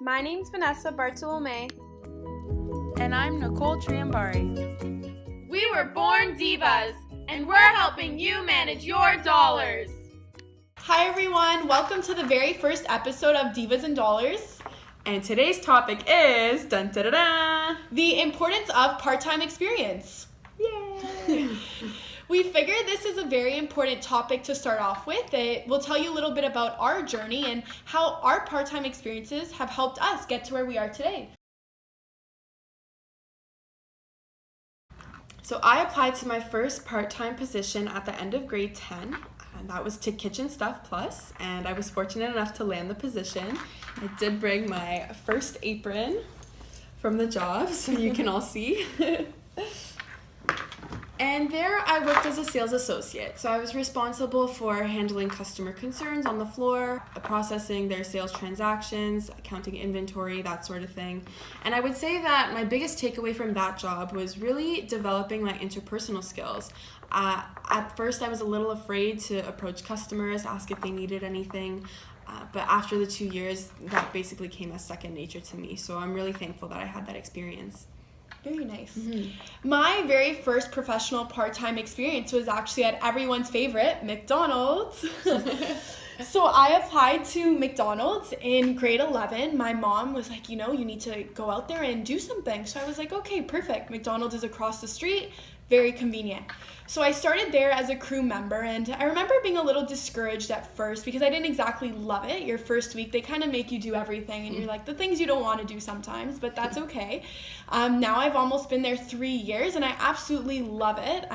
My name's Vanessa Bartolome. And I'm Nicole Triambari. We were born divas, and we're helping you manage your dollars. Hi everyone, welcome to the very first episode of Divas and Dollars. And today's topic is The importance of part-time experience. Yay! We figured this is a very important topic to start off with. It will tell you a little bit about our journey and how our part-time experiences have helped us get to where we are today. So I applied to my first part-time position at the end of grade 10, and that was to Kitchen Stuff Plus, and I was fortunate enough to land the position. I did bring my first apron from the job, so you can all see. And there I worked as a sales associate. So I was responsible for handling customer concerns on the floor, processing their sales transactions, counting inventory, that sort of thing. And I would say that my biggest takeaway from that job was really developing my interpersonal skills. At first I was a little afraid to approach customers, ask if they needed anything. But after the 2 years, that basically came as second nature to me. So I'm really thankful that I had that experience. Very nice. My very first professional part-time experience was actually at everyone's favorite, McDonald's. So I applied to McDonald's in grade 11. My mom was like, you need to go out there and do something. So I was like, okay, perfect. McDonald's is across the street, very convenient. So I started there as a crew member, and I remember being a little discouraged at first because I didn't exactly love it. Your first week, they kind of make you do everything, and you're like, the things you don't want to do sometimes, but that's okay. Now I've almost been there 3 years, and I absolutely love it.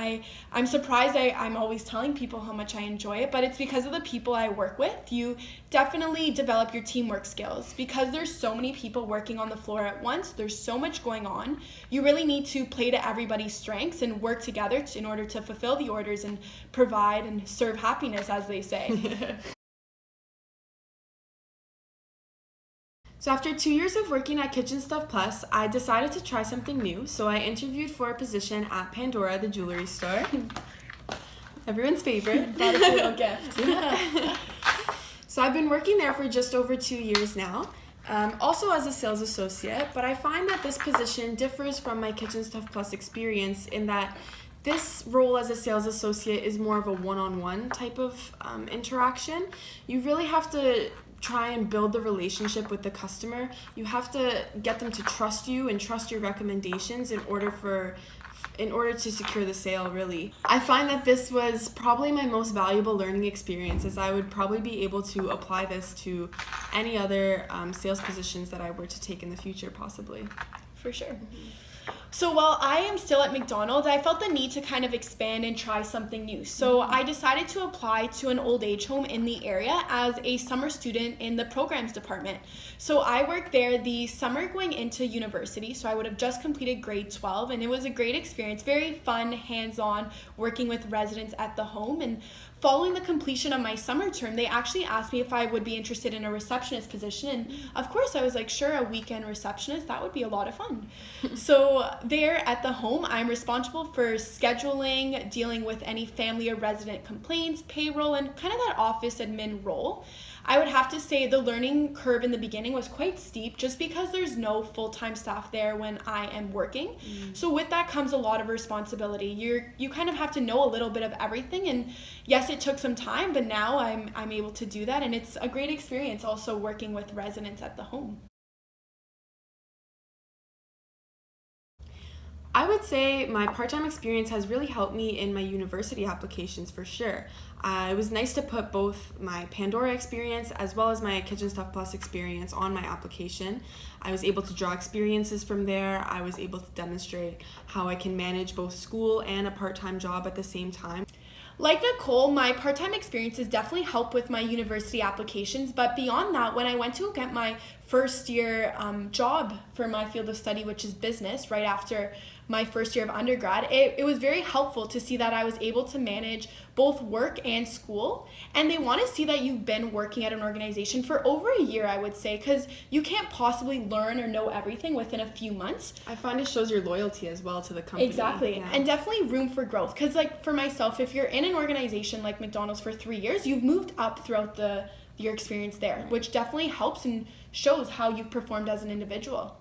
I'm surprised I'm always telling people how much I enjoy it, but it's because of the people I work with. You definitely develop your teamwork skills. Because there's so many people working on the floor at once, there's so much going on. You really need to play to everybody's strengths and work together in order to fulfill the orders and provide and serve happiness, as they say. So after 2 years of working at Kitchen Stuff Plus, I decided to try something new. So I interviewed for a position at Pandora, the jewelry store. Everyone's favorite. That is a little gift. Yeah. So I've been working there for just over 2 years now. Also as a sales associate, but I find that this position differs from my Kitchen Stuff Plus experience in that this role as a sales associate is more of a one-on-one type of interaction. You really have to try and build the relationship with the customer. You have to get them to trust you and trust your recommendations in order to secure the sale, really. I find that this was probably my most valuable learning experience, as I would probably be able to apply this to any other sales positions that I were to take in the future, possibly. For sure. So while I am still at McDonald's, I felt the need to kind of expand and try something new. So I decided to apply to an old age home in the area as a summer student in the programs department. So I worked there the summer going into university. So I would have just completed grade 12, and it was a great experience, very fun, hands-on, working with residents at the home. And following the completion of my summer term, they actually asked me if I would be interested in a receptionist position. And of course I was like, sure, a weekend receptionist, that would be a lot of fun. So there at the home, I'm responsible for scheduling, dealing with any family or resident complaints, payroll, and kind of that office admin role. I would have to say the learning curve in the beginning was quite steep just because there's no full-time staff there when I am working. So with that comes a lot of responsibility. You kind of have to know a little bit of everything, and yes, it took some time, but now I'm able to do that, and it's a great experience also working with residents at the home. I would say my part-time experience has really helped me in my university applications for sure. It was nice to put both my Pandora experience as well as my Kitchen Stuff Plus experience on my application. I was able to draw experiences from there. I was able to demonstrate how I can manage both school and a part-time job at the same time. Like Nicole, my part-time experiences definitely help with my university applications, but beyond that, when I went to get my first year job for my field of study, which is business, right after my first year of undergrad, it was very helpful to see that I was able to manage both work and school. And they want to see that you've been working at an organization for over a year, I would say, because you can't possibly learn or know everything within a few months. I find it shows your loyalty as well to the company. Exactly. Yeah. And definitely room for growth, because like for myself, if you're in an organization like McDonald's for 3 years, you've moved up throughout your experience there, which definitely helps and shows how you've performed as an individual.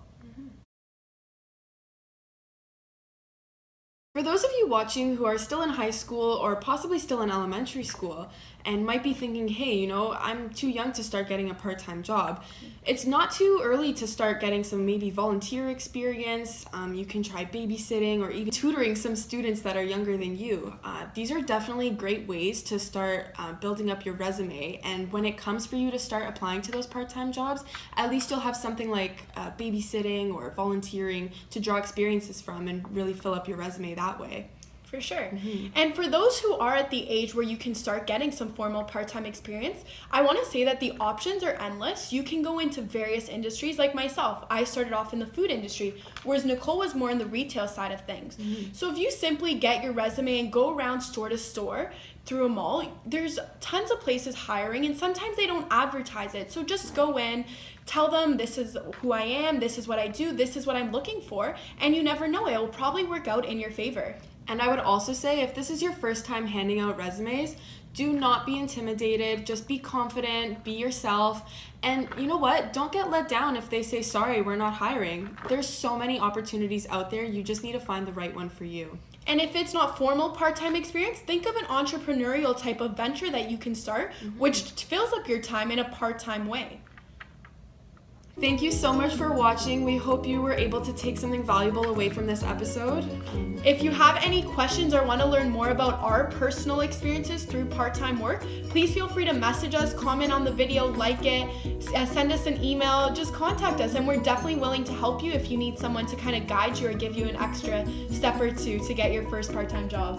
For those of you watching who are still in high school or possibly still in elementary school and might be thinking, hey, you know, I'm too young to start getting a part-time job, it's not too early to start getting some maybe volunteer experience. You can try babysitting or even tutoring some students that are younger than you. These are definitely great ways to start building up your resume, and when it comes for you to start applying to those part-time jobs, at least you'll have something like babysitting or volunteering to draw experiences from and really fill up your resume that way. For sure. And for those who are at the age where you can start getting some formal part-time experience, I want to say that the options are endless. You can go into various industries like myself. I started off in the food industry, whereas Nicole was more in the retail side of things. So if you simply get your resume and go around store to store through a mall, there's tons of places hiring, and sometimes they don't advertise it. So just go in, tell them this is who I am, this is what I do, this is what I'm looking for, and you never know, it will probably work out in your favor. And I would also say, if this is your first time handing out resumes, do not be intimidated. Just be confident, be yourself. And you know what? Don't get let down if they say, sorry, we're not hiring. There's so many opportunities out there. You just need to find the right one for you. And if it's not formal part-time experience, think of an entrepreneurial type of venture that you can start, which fills up your time in a part-time way. Thank you so much for watching. We hope you were able to take something valuable away from this episode. If you have any questions or want to learn more about our personal experiences through part-time work, please feel free to message us, comment on the video, like it, send us an email, just contact us, and we're definitely willing to help you if you need someone to kind of guide you or give you an extra step or two to get your first part-time job.